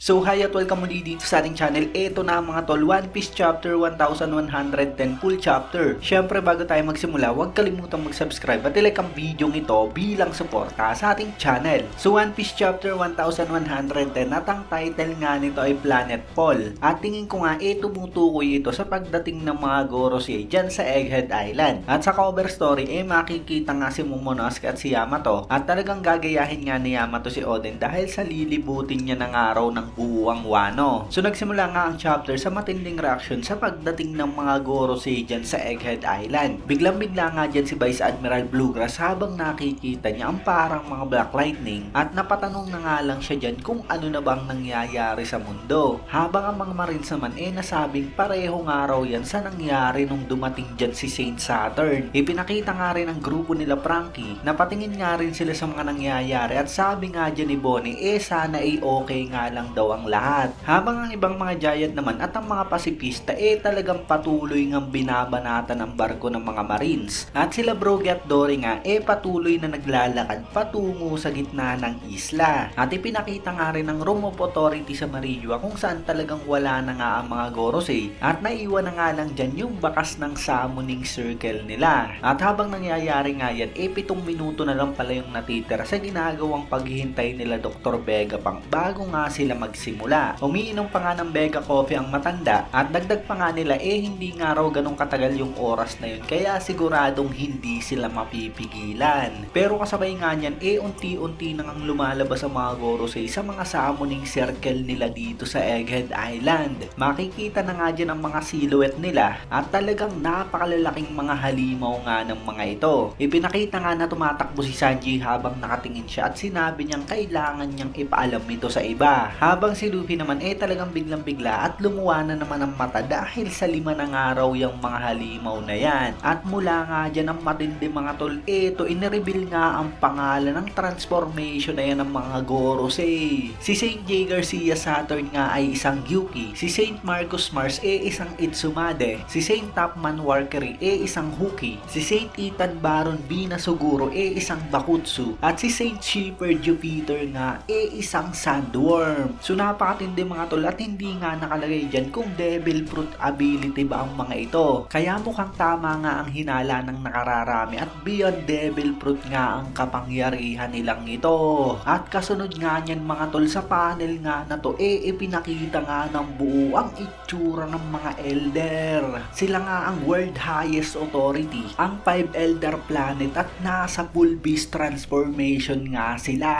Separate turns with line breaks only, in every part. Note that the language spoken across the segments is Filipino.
So hi at welcome muli dito sa ating channel. Ito na mga tol, One Piece Chapter 1110 full chapter. Syempre bago tayo magsimula, huwag kalimutang mag-subscribe at i-like ang video ito bilang suporta sa ating channel. So One Piece Chapter 1110 at ang title nga nito ay Planet Fall. At tingin ko nga tumutukoy ito sa pagdating ng mga Gorosei dyan sa Egghead Island. At sa cover story makikita nga si Momonosuke at si Yamato. At talagang gagayahin nga ni Yamato si Oden dahil sa lilibutin niya ng araw ng buwang Wano. So nagsimula nga ang chapter sa matinding reaction sa pagdating ng mga Gorosei dyan sa Egghead Island. Biglang-bigla nga dyan si Vice Admiral Bluegrass habang nakikita niya ang parang mga Black Lightning at napatanong na nga lang siya dyan kung ano na bang nangyayari sa mundo. Habang ang mga Marines naman nasabing parehong araw yan sa nangyari nung dumating dyan si Saint Saturn. Ipinakita nga rin ang grupo nila Frankie, napatingin nga rin sila sa mga nangyayari at sabi nga dyan ni Bonnie sana okay nga lang daw ang lahat. Habang ang ibang mga giant naman at ang mga pasipista talagang patuloy ngang binabanatan ang barko ng mga Marines. At sila Brogy at Dory nga patuloy na naglalakad patungo sa gitna ng isla. At ipinakita nga rin ng Room of Authority sa Marijua kung saan talagang wala na nga ang mga Gorosei at naiwan na nga lang dyan yung bakas ng summoning circle nila. At habang nangyayari nga yan 7 minuto na lang pala yung natitira sa ginagawang paghihintay nila Dr. Vegapunk bago nga sila magsimula. Umiinom pa nga ng Vega Coffee ang matanda at dagdag pa nga nila hindi nga raw ganong katagal yung oras na yun kaya siguradong hindi sila mapipigilan. Pero kasabay nga niyan unti-unti nang lumalabas ang mga Gorosei sa mga summoning circle nila dito sa Egghead Island. Makikita na nga dyan ang mga silhouette nila at talagang napakalalaking mga halimaw nga ng mga ito. Ipinakita nga na tumatakbo si Sanji habang nakatingin siya at sinabi niyang kailangan niyang ipaalam ito sa iba. Habang si Luffy naman talagang biglang-bigla at lumuwa na naman ang mata dahil sa 5 ng araw yung mga halimaw na yan. At mula nga dyan ang matindi mga tol inireveal nga ang pangalan ng transformation na yan ng mga Gorosei. Si Saint J. Garcia Saturn nga ay isang Gyuki. Si Saint Marcus Mars isang Itsumade. Si Saint Topman Warkery isang Huki. Si Saint Ethan Baron Bina Suguro isang Bakutsu. At si Saint Shepherd Jupiter nga isang Sandworm. So napakatindi mga tol at hindi nga nakalagay dyan kung Devil Fruit ability ba ang mga ito. Kaya mukhang tama nga ang hinala ng nakararami at beyond Devil Fruit nga ang kapangyarihan nilang ito. At kasunod nga niyan mga tol sa panel nga na to ipinakita nga ng buo ang itsura ng mga elder. Sila nga ang World Highest Authority, ang 5 Elder Planet at nasa full beast transformation nga sila.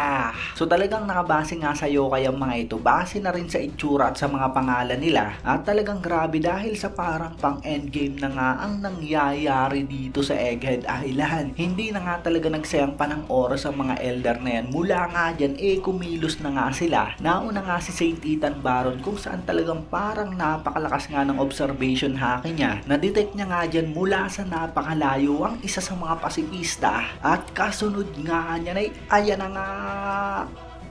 So talagang nakabase nga sa yokai ang mga ito, base na rin sa itsura at sa mga pangalan nila. At talagang grabe dahil sa parang pang endgame na nga ang nangyayari dito sa Egghead Island. Hindi na nga talaga nagsayang pa ng oras ang mga elder na yan. Mula nga dyan kumilos na nga sila. Nauna nga si Saint Ethan Baron kung saan talagang parang napakalakas nga ng observation haki niya. Na-detect niya nga dyan mula sa napakalayo ang isa sa mga pasipista. At kasunod nga niya ayan na nga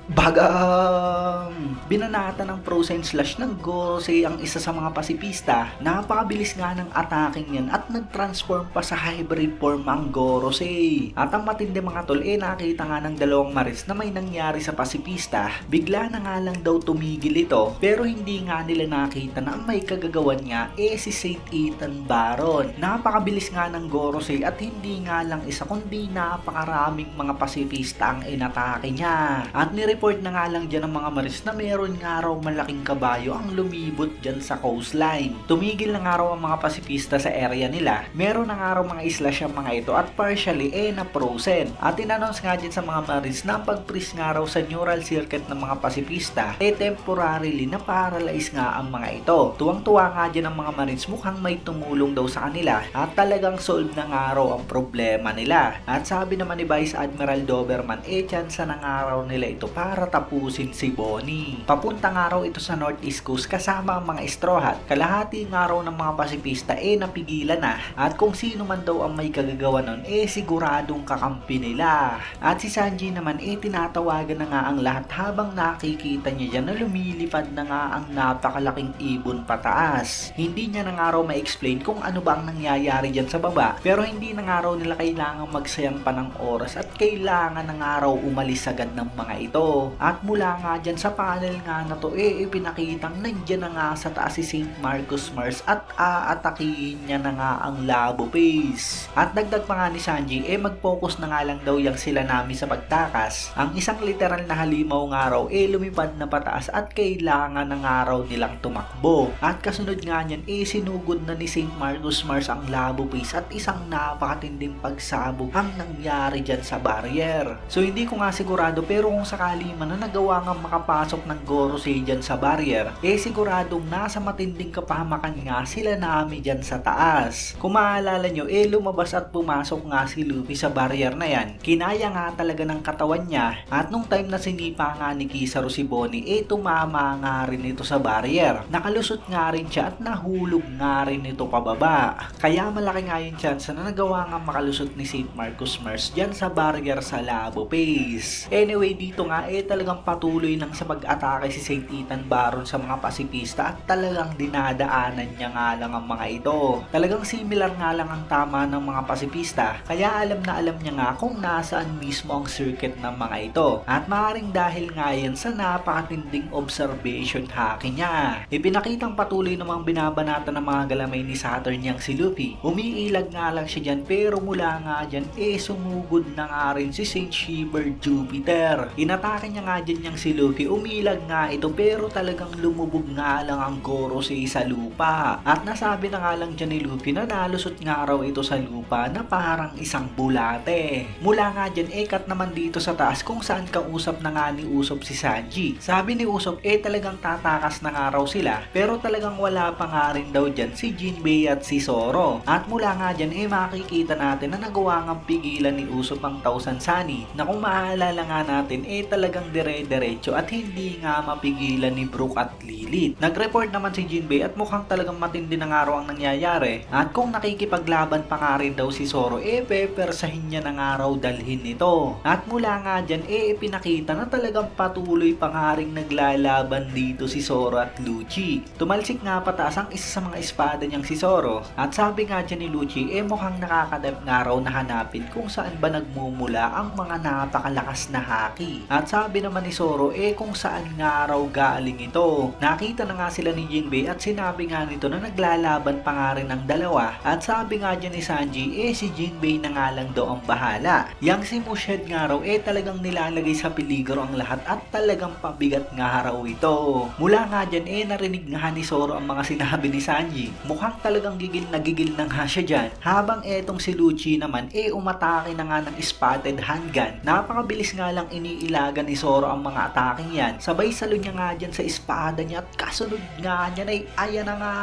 bagang binanata ng frozen slash ng Gorosei ang isa sa mga pasipista. Napakabilis nga ng attacking yan at nag-transform pa sa hybrid form ang Gorosei. At ang matindi mga tol nakita nga ng dalawang Marines na may nangyari sa pasipista. Bigla na nga lang daw tumigil ito pero hindi nga nila nakita na ang may kagagawan nga si Saint Ethan Baron. Napakabilis nga ng Gorosei at hindi nga lang isa kundi napakaraming mga pasipista ang inatake niya. At report na nga lang dyan ng mga Marines na meron nga raw malaking kabayo ang lumibot dyan sa coastline. Tumigil na nga raw ang mga pasipista sa area nila. Meron na nga raw mga isla siyang mga ito at partially na-frozen. At in-announce nga dyan sa mga Marines na pag-freeze nga raw sa neural circuit ng mga pasipista temporarily na paralyze nga ang mga ito. Tuwang-tuwa nga dyan ang mga Marines, mukhang may tumulong daw sa kanila at talagang solve na nga raw ang problema nila. At sabi naman ni Vice Admiral Doberman chance na nga raw nila ito para tapusin si Bonnie. Papunta nga raw ito sa Northeast Coast kasama ang mga Straw Hat. Kalahati nga raw ng mga pasipista napigilan na. At kung sino man daw ang may kagagawa nun siguradong kakampi nila. At si Sanji naman tinatawagan na nga ang lahat habang nakikita niya dyan na lumilipad na nga ang napakalaking ibon pataas. Hindi niya na nga raw ma-explain kung ano ba ang nangyayari dyan sa baba pero hindi na nga raw nila kailangang magsayang pa ng oras at kailangan na nga raw umalis agad ng mga ito. ito. At mula nga dyan sa panel nga na to, ipinakitang nandyan na nga sa taas si St. Marcus Mars at aatakihin niya na nga ang Labo Face. At dagdag pa nga ni Sanji, mag-focus na nga lang daw yang sila Nami sa pagtakas. Ang isang literal na halimaw nga raw, lumipad na pataas at kailangan ng araw nilang tumakbo. At kasunod nga niyan, sinugod na ni St. Marcus Mars ang Labo Face at isang napakatinding pagsabog ang nangyari dyan sa barrier. So hindi ko nga sigurado, pero kung sakali man na nagawa nga makapasok ng Gorosei dyan sa barrier, siguradong nasa matinding kapahamakan nga sila Nami dyan sa taas. Kung maalala nyo, lumabas at pumasok nga si Luffy sa barrier na yan. Kinaya nga talaga ng katawan niya, at nung time na sinipa nga ni Kizaru si Bonnie, tumama nga rin ito sa barrier. Nakalusot nga rin siya at nahulog nga rin ito pababa. Kaya malaki nga yung chance na nagawa nga makalusot ni St. Marcus Mars dyan sa barrier sa Labo Face. Anyway, dito nga talagang patuloy nang sa pag-atake si St. Ethan Baron sa mga pasipista at talagang dinadaanan niya nga lang ang mga ito. Talagang similar nga lang ang tama ng mga pasipista, kaya alam na alam niya nga kung nasaan mismo ang circuit ng mga ito. At maaaring dahil nga yan sa napakatinding observation hacking niya. Ipinakitang patuloy namang binabanatan ng mga galamay ni Saturn yang si Luffy. Umiilag nga lang siya dyan, pero mula nga dyan sumugod na nga rin si Saint Shiver Jupiter. Inatake niya nga dyan yang si Luffy. Umilag nga ito, pero talagang lumubog nga lang ang Gorosei sa lupa. At nasabi na nga lang dyan ni Luffy na nalusot nga raw ito sa lupa na parang isang bulate. Mula nga dyan cut naman dito sa taas kung saan kausap na nga ni Usopp si Sanji. Sabi ni Usopp talagang tatakas na nga raw sila, pero talagang wala pa nga rin daw dyan si Jinbei at si Zoro. At mula nga dyan makikita natin na nagawa nga pigilan ni Usopp ang Thousand Sunny, na kung maaalala nga natin talagang dire-diretso at hindi nga mapigilan ni Brook at Lilith. Nag-report naman si Jinbei at mukhang talagang matindi na nga raw ang nangyayari. At kung nakikipaglaban pa nga rin daw si Zoro, pepersahin niya na nga raw dalhin ito. At mula nga dyan ipinakita na talagang patuloy pa nga rin naglalaban dito si Zoro at Lucci. Tumalsik nga pataas ang isa sa mga espada niyang si Zoro. At sabi nga dyan ni Lucci, mukhang nakakadab nga raw na hanapin kung saan ba nagmumula ang mga napakalakas na haki. At sabi naman ni Zoro, kung saan nga raw galing ito. Nakita na nga sila ni Jinbei at sinabi nga nito na naglalaban pa nga rin ang dalawa. At sabi nga dyan ni Sanji, si Jinbei na nga lang daw ang bahala. Yang si Mushed nga raw talagang nilalagay sa peligro ang lahat at talagang pabigat nga raw ito. Mula nga dyan narinig nga ni Zoro ang mga sinabi ni Sanji. Mukhang talagang gigil na nga siya dyan. Habang etong si Lucci naman umatake na nga ng spotted handgun. Napakabilis nga lang iniilagan ni Zoro ang mga ataking yan. Sabay salo niya nga dyan sa espada niya at kasunod nga niyan ayan na nga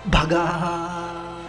baga.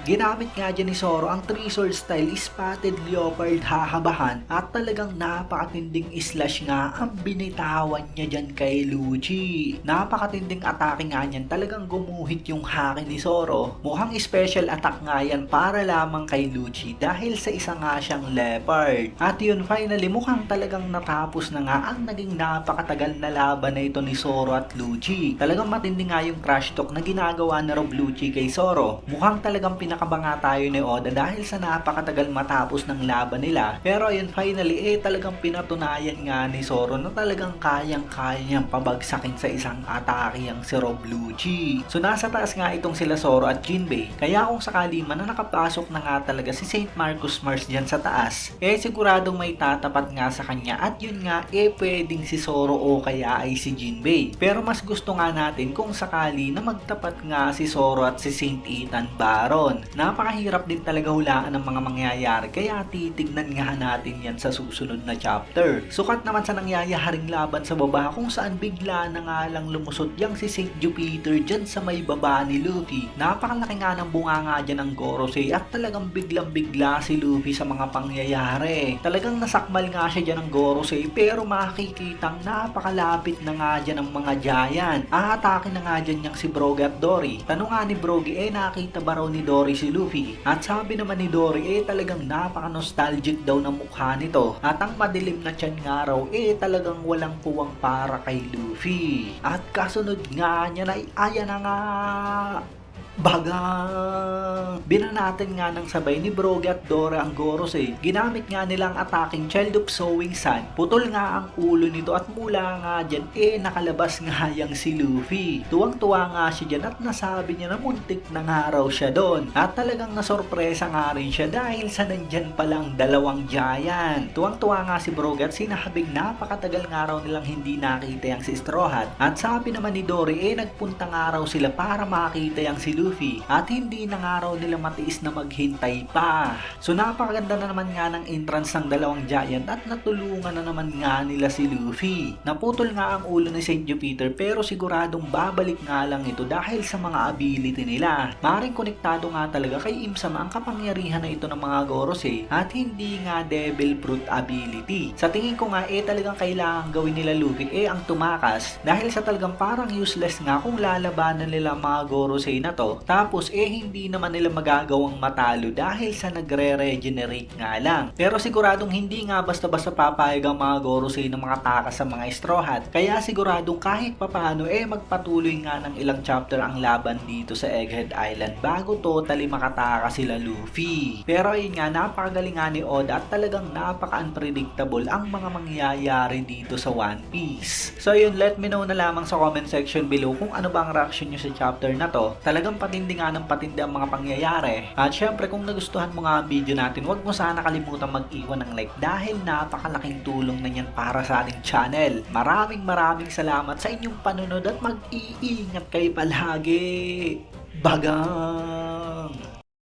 Ginamit nga dyan ni Zoro ang 3-sword style spotted leopard hahabahan at talagang napakatinding slash nga ang binitawan niya dyan kay Lucci. Napakatinding atake nga niyan, talagang gumuhit yung haki ni Zoro. Mukhang special attack nga yan para lamang kay Lucci dahil sa isa nga siyang leopard. At yun, finally mukhang talagang natapos na nga ang naging napakatagal na laban na ito ni Zoro at Lucci. Talagang matindi nga yung trash talk na ginagawa na Rob Lucci kay Zoro. Mukhang talagang pinakabanga tayo ni Oda dahil sa napakatagal matapos ng laban nila. Pero ayun, finally talagang pinatunayan nga ni Zoro na talagang kayang-kaya niyang pabagsakin sa isang atake ang si Rob Lucci. So nasa taas nga itong sila Zoro at Jinbei. Kaya kung sakali man na nakapasok na nga talaga si St. Marcus Mars dyan sa taas, siguradong may tatapat nga sa kanya at yun nga pwedeng si Zoro o kaya ay si Jinbei. Pero mas gusto nga natin kung sakali na magtapat nga si Zoro at si St. Ethan Baron. Napakahirap din talaga hulaan ang mga mangyayari, kaya titignan nga natin yan sa susunod na chapter. Sukat naman sa nangyayaring laban sa baba kung saan bigla na nga lang lumusot yang si St. Jupiter dyan sa may baba ni Luffy. Napakalaki nga ng bunga nga dyan ng Gorosei at talagang biglang bigla si Luffy sa mga pangyayari. Talagang nasakmal nga siya dyan ng Gorosei, pero makikitang napakalapit na nga dyan ng mga giant. Aatake na nga dyan yang si Brogy at Dory. Tanong nga ni Brogy, nakita ba raw ni Dory si Luffy? At sabi naman ni Dory, talagang napaka-nostalgic daw ng mukha nito. At ang madilim na tiyan nga raw, talagang walang puwang para kay Luffy. At kasunod nga niya na, ayan na nga Bagang! Binanatin nga ng sabay ni Brogy at Dora ang Gorosei. Ginamit nga nilang attacking Child of Sowing Sun. Putol nga ang ulo nito at mula nga dyan, nakalabas nga yang si Luffy. Tuwang-tuwa nga siya dyan at nasabi niya na muntik na nga raw siya doon. At talagang nasorpresa nga rin siya dahil sa nandyan palang dalawang giant. Tuwang-tuwa nga si Brogy at sinabing napakatagal nga raw nilang hindi nakita yang si Straw Hat. At sabi naman ni Dory, nagpunta nga raw sila para makita yang si Luffy. At hindi na nga raw nila matiis na maghintay pa. So napakaganda na naman nga ng entrance ng dalawang giant at natulungan na naman nga nila si Luffy. Naputol nga ang ulo ni Saint Jupiter pero siguradong babalik nga lang ito dahil sa mga ability nila. Maring konektado nga talaga kay Im-sama ang kapangyarihan na ito ng mga Gorosei at hindi nga Devil Fruit ability. Sa tingin ko nga talagang kailangan gawin nila Luffy ang tumakas dahil sa talagang parang useless nga kung lalabanan nila ang mga Gorosei na to. Tapos hindi naman nila magagawang matalo dahil sa nagre-regenerate nga lang. Pero siguradong hindi nga basta-basta papayag ang mga Gorosei na makatakas sa mga Straw Hat. Kaya siguradong kahit papano magpatuloy nga ng ilang chapter ang laban dito sa Egghead Island bago totally makatakas sila Luffy. Pero yun nga, napakagaling nga ni Oda at talagang napaka-unpredictable ang mga mangyayari dito sa One Piece. So yun, let me know na lamang sa comment section below kung ano ba ang reaction nyo sa chapter na to. Talagang patindi nga ng patindi ang mga pangyayari. At syempre kung nagustuhan mo nga ang video natin, huwag mo sana kalimutan mag-iwan ng like dahil napakalaking tulong na yan para sa ating channel. Maraming salamat sa inyong panunod at mag-iingat kayo palagi. Bagang!